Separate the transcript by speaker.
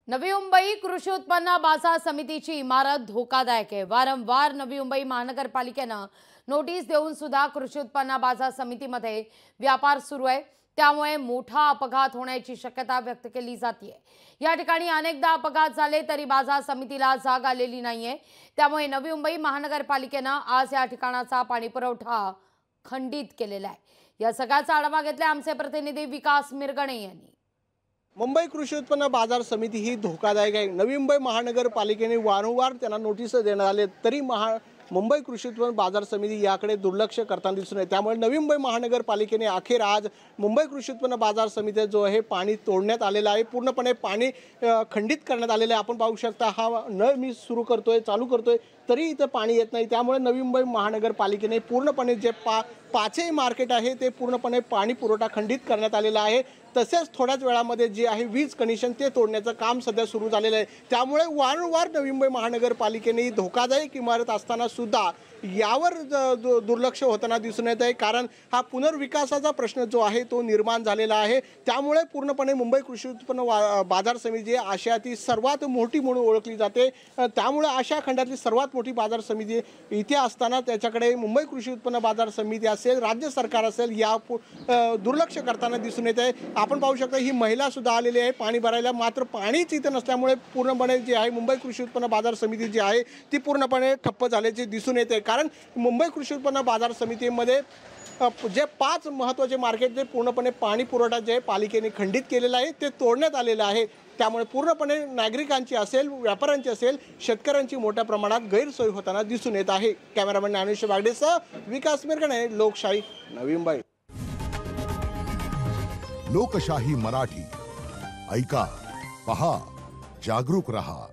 Speaker 1: नवी मुंबई कृषी उत्पन्न बाजार समितीची इमारत धोकादायक आहे। वारंवार नवी मुंबई महानगरपालिकेनं नोटीस देऊन सुद्धा कृषी उत्पन्न बाजार समितीमध्ये व्यापार सुरू आहे। त्यामुळे मोठा अपघात होण्याची शक्यता व्यक्त केली जाते। या ठिकाणी अनेकदा अपघात झाले तरी बाजार समितीला जाग आलेली नाहीये। त्यामुळे नवी मुंबई महानगरपालिकेनं आज या ठिकाणाचा पाणीपुरवठा खंडित केलेला आहे। या सगळ्याचा आढावा घेतला आमचे प्रतिनिधी विकास मिरगणे यांनी।
Speaker 2: मुंबई कृषी उत्पन्न बाजार समिती ही धोकादायक आहे। नवी मुंबई महानगरपालिकेने वारंवार त्यांना नोटीस देण्यात आले तरी मुंबई कृषी उत्पन्न बाजार समिती याकडे दुर्लक्ष करताना दिसून येते। त्यामुळे नवी मुंबई महानगरपालिकेने अखेर आज मुंबई कृषी उत्पन्न बाजार समिती जो आहे पाणी तोडण्यात आलेलं आहे, पूर्णपणे पाणी खंडित करण्यात आलेलं आहे। आपण पाहू शकता हा नळ मी चालू करतोय तरी इथं पाणी येत नाही। त्यामुळे नवी मुंबई महानगरपालिकेने पूर्णपणे जे पाचही मार्केट आहे ते पूर्णपणे पाणी पुरवठा खंडित करण्यात आलेला आहे। तसेच थोड्याच वेळामध्ये जे आहे वीज कनेक्शन ते तोडण्याचं काम सध्या सुरू झालेलं आहे। त्यामुळे वारंवार नवी मुंबई महानगरपालिकेने धोकादायक इमारत असताना सुद्धा यावर दुर्लक्ष होताना दिसून येत आहे। कारण हा पुनर्विकासाचा प्रश्न जो आहे तो निर्माण झालेला आहे। त्यामुळे पूर्णपणे मुंबई कृषी उत्पन्न बाजार समिती आशियातील सर्वात मोठी म्हणून ओळखली जाते। त्यामुळे आशिया खंडातली सर्वात मोठी बाजार समिती इथे असताना त्याच्याकडे मुंबई कृषी उत्पन्न बाजार समिती असेल, राज्य सरकार असेल, या दुर्लक्ष करताना दिसून येत आहे। आपण पाहू शकता ही महिला सुद्धा आलेली आहे पाणी भरायला, मात्र पाणीच इथे नसल्यामुळे पूर्णपणे जे आहे मुंबई कृषी उत्पन्न बाजार समिती जी आहे ती पूर्णपणे ठप्प झाल्याचे दिसून येते। कारण मुंबई कृषी उत्पन्न बाजार समितीमध्ये जे 5 महत्त्वाचे मार्केट जे पूर्णपणे पाणी पुरवठा जे पालिकेने खंडित केलेला आहे ते तोडण्यात आलेलं आहे। त्यामुळे पूर्णपणे नागरिकांची असेल, व्यापाऱ्यांची असेल, शेतकऱ्यांची मोठ्या प्रमाणात गैरसोय होताना दिसून येत आहे। कॅमेरामॅन ज्ञानेश बागडेसह विकास मिरगणे, लोकशाही, नवी मुंबई।
Speaker 3: लोकशाही मराठी ऐका, पहा, जागरूक रहा।